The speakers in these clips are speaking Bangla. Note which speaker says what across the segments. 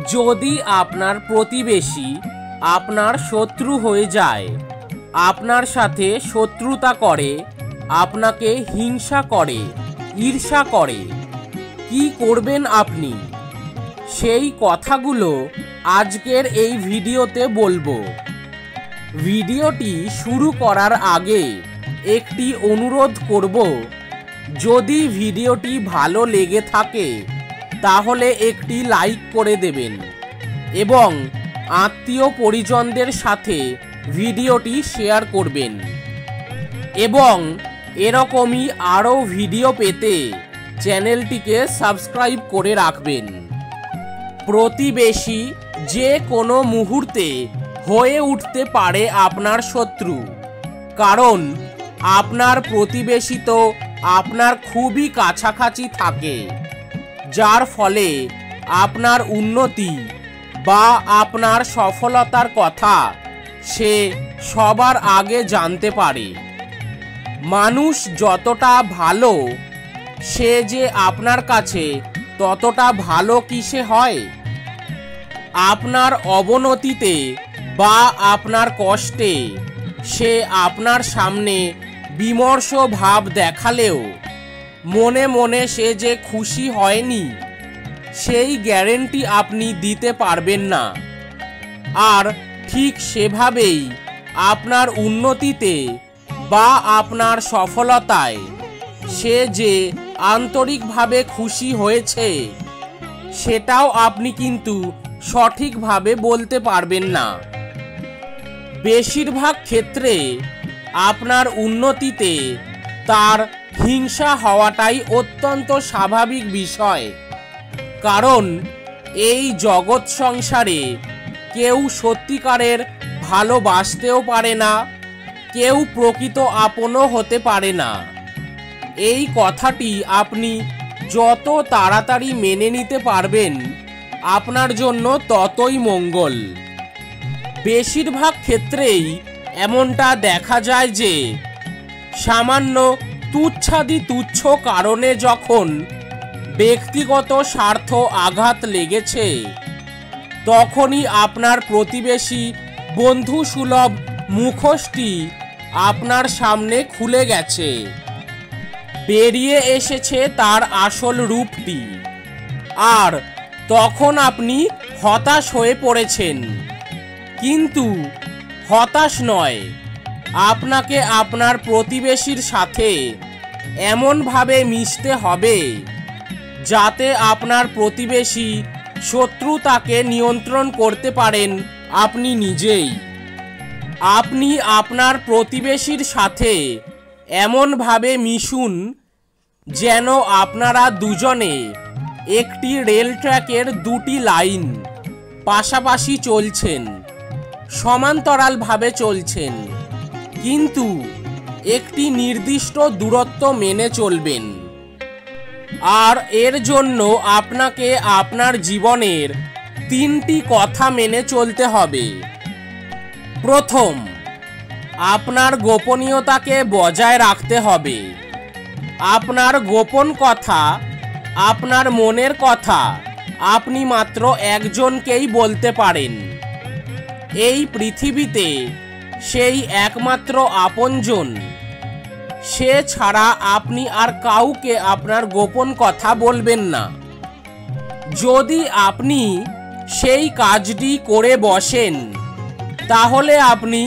Speaker 1: যদি আপনার প্রতিবেশী আপনার শত্রু হয়ে যায়, আপনার সাথে শত্রুতা করে, আপনাকে হিংসা করে, ঈর্ষা করে, কি করবেন আপনি? সেই কথাগুলো আজকের এই ভিডিওতে বলবো। ভিডিওটি শুরু করার আগে একটি অনুরোধ করব, যদি ভিডিওটি ভালো লেগে থাকে তাহলে একটি লাইক করে দেবেন এবং আত্মীয় পরিজনদের সাথে ভিডিওটি শেয়ার করবেন এবং এরকমই আরও ভিডিও পেতে চ্যানেলটিকে সাবস্ক্রাইব করে রাখবেন। প্রতিবেশী যে কোনো মুহূর্তে হয়ে উঠতে পারে আপনার শত্রু, কারণ আপনার প্রতিবেশী তো আপনার খুবই কাছাকাছি থাকে, যার ফলে আপনার উন্নতি বা আপনার সফলতার কথা সে সবার আগে জানতে পারে। মানুষ যতটা ভালো, সে যে আপনার কাছে ততটা ভালো কিসে হয়? আপনার অবনতিতে বা আপনার কষ্টে সে আপনার সামনে বিমর্ষ ভাব দেখালেও মনে মনে সে যে খুশি হয়নি, সেই গ্যারেন্টি আপনি দিতে পারবেন না। আর ঠিক সেভাবেই আপনার উন্নতিতে বা আপনার সফলতায় সে যে আন্তরিকভাবে খুশি হয়েছে, সেটাও আপনি কিন্তু সঠিকভাবে বলতে পারবেন না। বেশিরভাগ ক্ষেত্রে আপনার উন্নতিতে তার হিংসা হওয়াটাই অত্যন্ত স্বাভাবিক বিষয়, কারণ এই জগৎ সংসারে কেউ সত্যিকারের ভালোবাসতেও পারে না, কেউ প্রকৃত আপনও হতে পারে না। এই কথাটি আপনি যত তাড়াতাড়ি মেনে নিতে পারবেন আপনার জন্য ততই মঙ্গল। বেশিরভাগ ক্ষেত্রেই এমনটা দেখা যায় যে সামান্য তুচ্ছাদি তুচ্ছ কারণে যখন ব্যক্তিগত স্বার্থ আঘাত লেগেছে, তখনই আপনার প্রতিবেশী বন্ধুসুলভ মুখোশটি আপনার সামনে খুলে গেছে, বেরিয়ে এসেছে তার আসল রূপটি। আর তখন আপনি হতাশ হয়ে পড়েছেন। কিন্তু হতাশ নয়, আপনাকে আপনার প্রতিবেশীর সাথে এমনভাবে মিশতে হবে যাতে আপনার প্রতিবেশী শত্রুতাকে নিয়ন্ত্রণ করতে পারেন আপনি নিজেই। আপনি আপনার প্রতিবেশীর সাথে এমনভাবে মিশুন যেন আপনারা দুজনে একটি রেল ট্র্যাকের দুটি লাইন পাশাপাশি চলছেন, সমান্তরালভাবে চলছেন, কিন্তু একটি নির্দিষ্ট দূরত্ব মেনে চলবেন। আর এর জন্য আপনাকে আপনার জীবনের 3টি কথা মেনে চলতে হবে। প্রথম, আপনার গোপনীয়তাকে বজায় রাখতে হবে। আপনার গোপন কথা, আপনার মনের কথা আপনি মাত্র একজনকেই বলতে পারেন। এই পৃথিবীতে সেই একমাত্র আপনজন, সে ছাড়া আপনি আর কাউকে আপনার গোপন কথা বলবেন না। যদি আপনি সেই কাজটি করে বসেন, তাহলে আপনি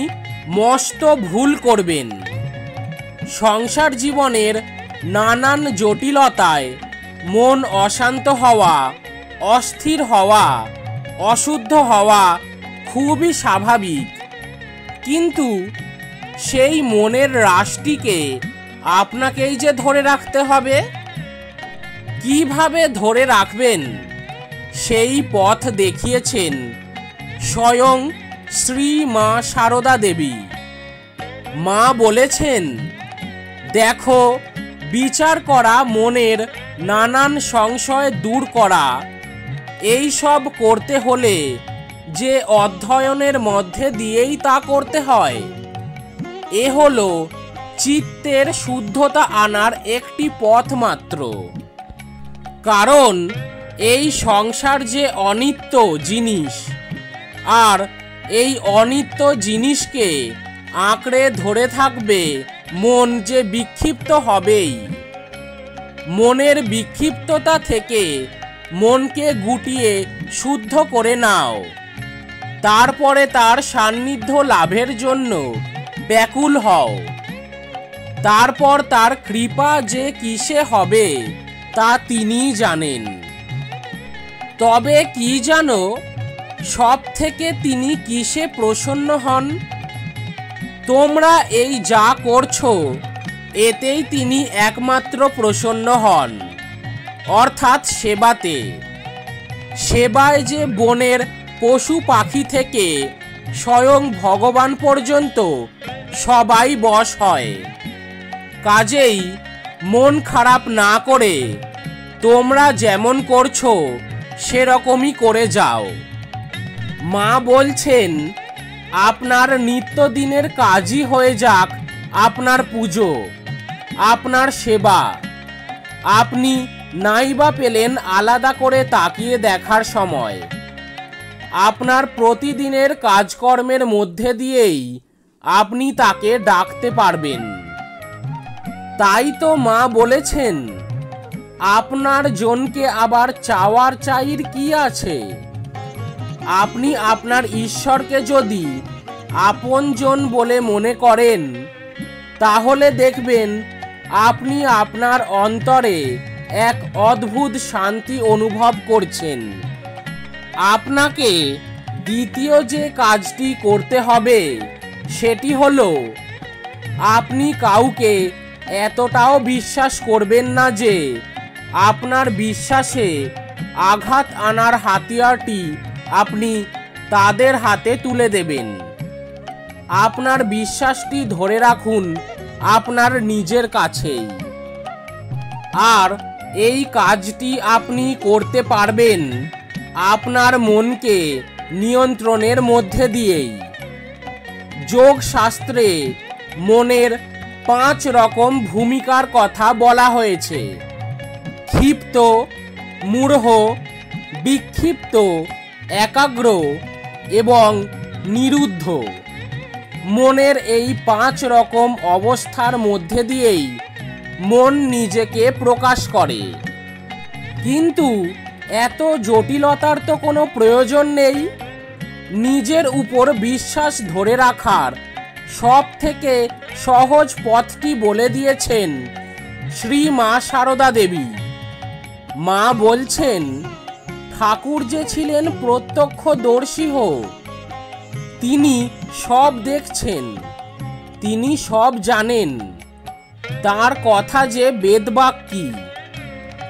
Speaker 1: মস্ত ভুল করবেন। সংসার জীবনের নানান জটিলতায় মন অশান্ত হওয়া, অস্থির হওয়া, অশুদ্ধ হওয়া খুবই স্বাভাবিক, কিন্তু সেই মনের রাশটিকে আপনাকেই যে ধরে রাখতে হবে। কিভাবে ধরে রাখবেন সেই পথ দেখিয়েছেন স্বয়ং শ্রী মা সারদা দেবী। মা বলেছেন, দেখো, বিচার করা, মনের নানান সংশয় দূর করা, এই সব করতে হলে যে অধ্যয়নের মধ্যে দিয়েই তা করতে হয়। এ হলো চিত্তের শুদ্ধতা আনার একটি পথ মাত্র। কারণ এই সংসার যে অনিত্য জিনিস, আর এই অনিত্য জিনিসকে আঁকড়ে ধরে থাকবে মন যে বিক্ষিপ্ত হবেই। মনের বিক্ষিপ্ততা থেকে মনকে গুটিয়ে শুদ্ধ করে নাও, তারপরে তার সান্নিধ্য লাভের জন্য ব্যাকুল হও। তারপর তার কৃপা যে কিসে হবে তা তিনিই জানেন। তবে কি জানো, সব থেকে তিনি কিসে প্রসন্ন হন? তোমরা এই যা করছো এতেই তিনি একমাত্র প্রসন্ন হন, অর্থাৎ সেবাতে। সেবায় যে বনের পশু পাখি থেকে স্বয়ং ভগবান পর্যন্ত সবাই বশ হয়। কাজেই মন খারাপ না করে তোমরা যেমন করছো সেরকমই করে যাও। মা বলছেন, আপনার নিত্যদিনের কাজই হয়ে যাক আপনার পুজো, আপনার সেবা। আপনি নাইবা পেলেন আলাদা করে তাকিয়ে দেখার সময়। আপনার প্রতিদিনের কাজকর্মের মধ্যে দিয়েই আপনি তাকে ডাকতে পারবেন। তাই তো মা বলেছেন, আপনার জনকে আবার চাওয়ার চাইর কি আছে? আপনি আপনার ঈশ্বরকে যদি আপনজন বলে মনে করেন, তাহলে দেখবেন আপনি আপনার অন্তরে এক অদ্ভুত শান্তি অনুভব করছেন। আপনাকে দ্বিতীয় যে কাজটি করতে হবে সেটি হলো, আপনি কাউকে এতটাও বিশ্বাস করবেন না যে আপনার বিশ্বাসে আঘাত আনার হাতিয়ারটি আপনি তাদের হাতে তুলে দেবেন। আপনার বিশ্বাসটি ধরে রাখুন আপনার নিজের কাছেই। আর এই কাজটি আপনি করতে পারবেন আপনার মনকে নিয়ন্ত্রণের মধ্যে দিয়েই। যোগ শাস্ত্রে মনের 5 রকম ভূমিকার কথা বলা হয়েছে: ক্ষিপ্ত, মূঢ়, বিক্ষিপ্ত, একাগ্র এবং নিরুদ্ধ। মনের এই 5 রকম অবস্থার মধ্যে দিয়েই মন নিজেকে প্রকাশ করে। কিন্তু এত জটিলতার তো কোনো প্রয়োজন নেই। নিজের উপর বিশ্বাস ধরে রাখার সব থেকে সহজ পথটি বলে দিয়েছেন শ্রী মা সারদা দেবী। মা বলছেন, ঠাকুর যে ছিলেন প্রত্যক্ষদর্শী, তিনি সব দেখছেন, তিনি সব জানেন। তার কথা যে বেদবাক্যি,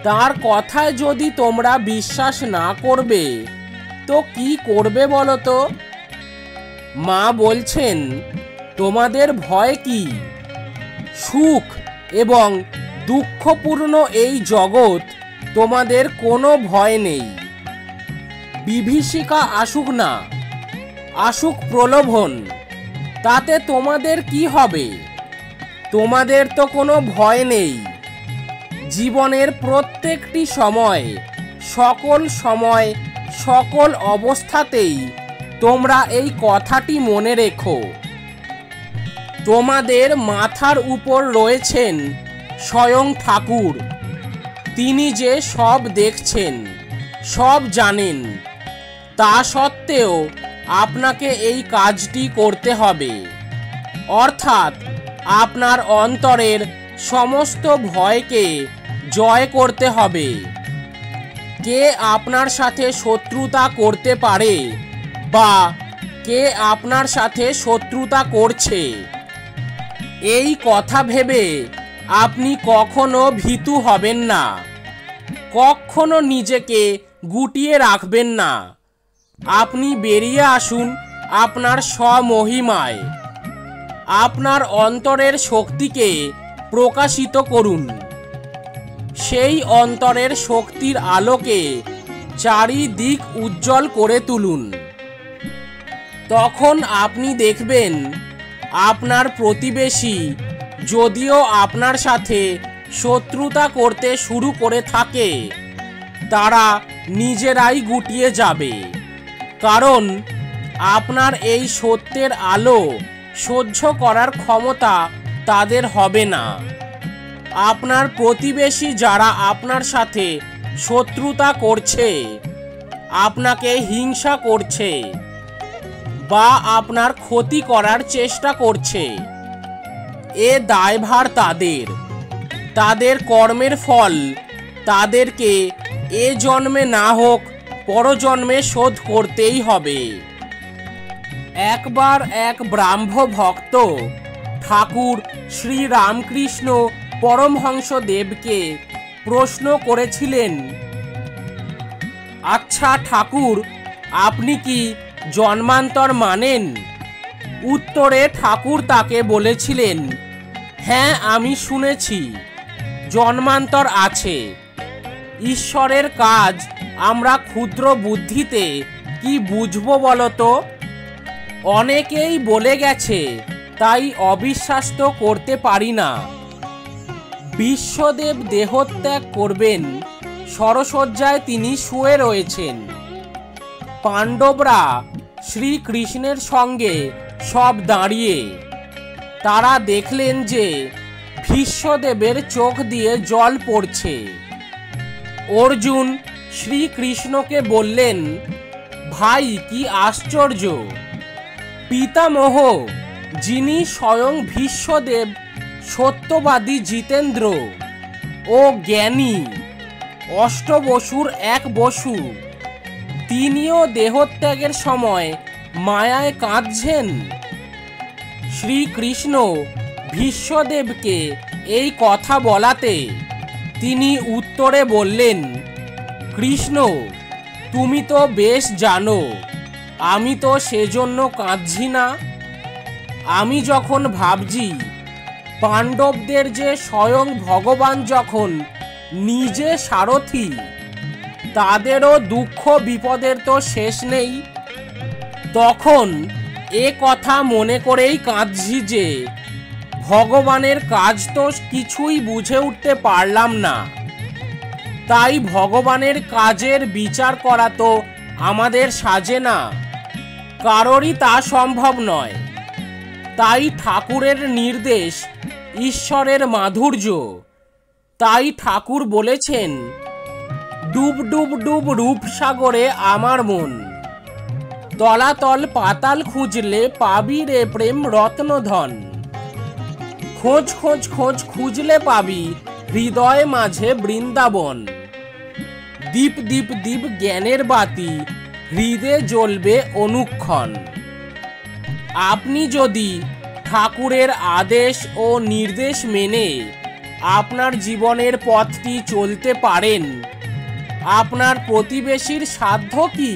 Speaker 1: তার কথায় যদি তোমরা বিশ্বাস না করবে তো কি করবে বলো তো? মা বলছেন, তোমাদের ভয় কি? সুখ এবং দুঃখপূর্ণ এই জগৎ তোমাদের কোনো ভয় নেই। বিভীষিকা আসুক না, আসুক প্রলোভন, তাতে তোমাদের কি হবে? তোমাদের তো কোনো ভয় নেই। জীবনের প্রত্যেকটি সময়, সকল অবস্থাতেই তোমরা এই কথাটি মনে রেখো। তোমাদের মাথার উপর রয়েছেন স্বয়ং ঠাকুর। তিনি যে সব দেখছেন, সব জানেন। তা সত্ত্বেও আপনাকে এই কাজটি করতে হবে, অর্থাৎ আপনার অন্তরের সমস্ত ভয়কে জয় করতে হবে। কে আপনার সাথে শত্রুতা করতে পারে বা কে আপনার সাথে শত্রুতা করছে, এই কথা ভেবে আপনি কখনো ভীতু হবেন না, কখনো নিজেকে গুটিয়ে রাখবেন না। আপনি বেরিয়ে আসুন আপনার স্বমহিমায়। আপনার অন্তরের শক্তিকে প্রকাশিত করুন। সেই অন্তরের শক্তির আলোকে চারিদিক উজ্জ্বল করে তুলুন। তখন আপনি দেখবেন আপনার প্রতিবেশী যদিও আপনার সাথে শত্রুতা করতে শুরু করে থাকে, তারা নিজেরাই গুটিয়ে যাবে, কারণ আপনার এই সত্যের আলো সহ্য করার ক্ষমতা তাদের হবে না। আপনার প্রতিবেশী যারা আপনার সাথে শত্রুতা করছে, আপনাকে হিংসা করছে বা আপনার ক্ষতি করার চেষ্টা করছে, এ দায়ভার তাদের কর্মের ফল তাদেরকে এ জন্মে না হোক পরজন্মে শোধ করতেই হবে। একবার এক ব্রাহ্ম ভক্ত ঠাকুর শ্রী রামকৃষ্ণ পরমহংসদেবকে প্রশ্ন করেছিলেন, আচ্ছা ঠাকুর, আপনি কি জন্মান্তর মানেন? উত্তরে ঠাকুর তাকে বলেছিলেন, হ্যাঁ, আমি শুনেছি জন্মান্তর আছে। ঈশ্বরের কাজ আমরা ক্ষুদ্র বুদ্ধিতে কি বুঝবো বলতো? অনেকেই বলে গেছে, তাই অবিশ্বাস তো করতে পারি না। বিশ্বদেব দেহত্যাগ করবেন, শরশয্যায় তিনি শুয়ে রয়েছেন। পাণ্ডবরা শ্রীকৃষ্ণের সঙ্গে সব দাঁড়িয়ে। তারা দেখলেন যে ভীষ্মদেবের চোখ দিয়ে জল পড়ছে। অর্জুন শ্রীকৃষ্ণকে বললেন, ভাই, কি আশ্চর্য! পিতামহ, যিনি স্বয়ং ভীষ্মদেব, সত্যবাদী জিতেন্দ্র ও জ্ঞানী, অষ্টবসুর এক বসু, তিনিও দেহত্যাগের সময় মায়ায় কাঁদছেন। শ্রীকৃষ্ণ ভীষ্মদেবকে এই কথা বলাতে তিনি উত্তরে বললেন, কৃষ্ণ, তুমি তো বেশ জানো আমি তো সেজন্য কাঁদছি না। আমি যখন ভাবছি পাণ্ডবদের যে স্বয়ং ভগবান যখন নিজে সারথি, তাদেরও দুঃখ বিপদের তো শেষ নেই, তখন এ কথা মনে করেই কাঁদছি যে ভগবানের কাজ তো কিছুই বুঝে উঠতে পারলাম না। তাই ভগবানের কাজের বিচার করা তো আমাদের সাজে না, কারোরই তা সম্ভব নয়। তাই ঠাকুরের নির্দেশ ঈশ্বরের মাধুর্য। তাই ঠাকুর বলেছেন, ডুব ডুব ডুব রূপসাগরে আমার মন, তলাতল পাতাল খুঁজলে পাবি রে প্রেম রত্নধন। খোঁজ খোঁজ খোঁজ খুঁজলে পাবি হৃদয় মাঝে বৃন্দাবন। দীপ দীপ দীপ জ্ঞানের বাতি হৃদয়ে জ্বলবে অনুক্ষণ। আপনি যদি ঠাকুরের আদেশ ও নির্দেশ মেনে আপনার জীবনের পথটি চলতে পারেন, আপনার প্রতিবেশীর সাধ্য কি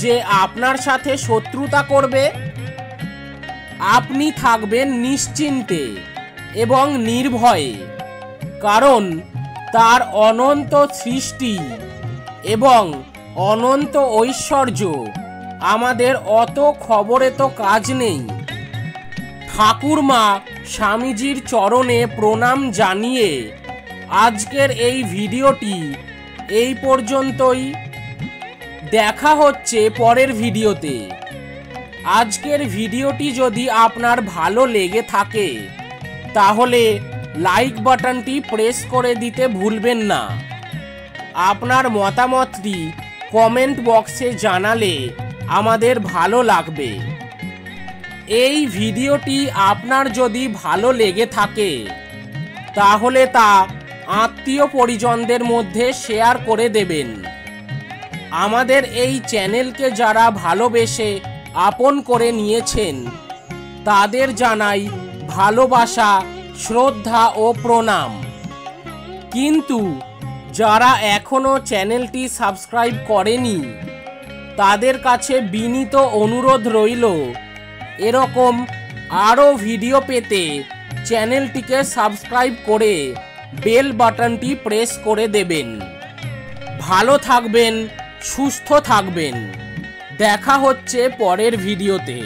Speaker 1: যে আপনার সাথে শত্রুতা করবে? আপনি থাকবেন নিশ্চিন্তে এবং নির্ভয়ে, কারণ তার অনন্ত সৃষ্টি এবং অনন্ত ঐশ্বর্য আমাদের অত খবরে তো কাজ নেই। ঠাকুরমা স্বামীজির চরণে প্রণাম জানিয়ে আজকের এই ভিডিওটি এই পর্যন্তই। দেখা হচ্ছে পরের ভিডিওতে। আজকের ভিডিওটি যদি আপনার ভালো লেগে থাকে তাহলে লাইক বাটনটি প্রেস করে দিতে ভুলবেন না। আপনার মতামতটি কমেন্ট বক্সে জানালে আমাদের ভালো লাগবে। এই ভিডিওটি আপনার যদি ভালো লেগে থাকে তাহলে তা আত্মীয় পরিজনদের মধ্যে শেয়ার করে দেবেন। আমাদের এই চ্যানেলকে যারা ভালোবেসে আপন করে নিয়েছেন তাদের জানাই ভালোবাসা, শ্রদ্ধা ও প্রণাম। কিন্তু যারা এখনো চ্যানেলটি সাবস্ক্রাইব করেনি তাদের কাছে বিনীত অনুরোধ রইল, এরকম আরও ভিডিও পেতে চ্যানেলটিকে সাবস্ক্রাইব করে বেল বাটনটি প্রেস করে দেবেন। ভালো থাকবেন, সুস্থ থাকবেন। দেখা হচ্ছে পরের ভিডিওতে।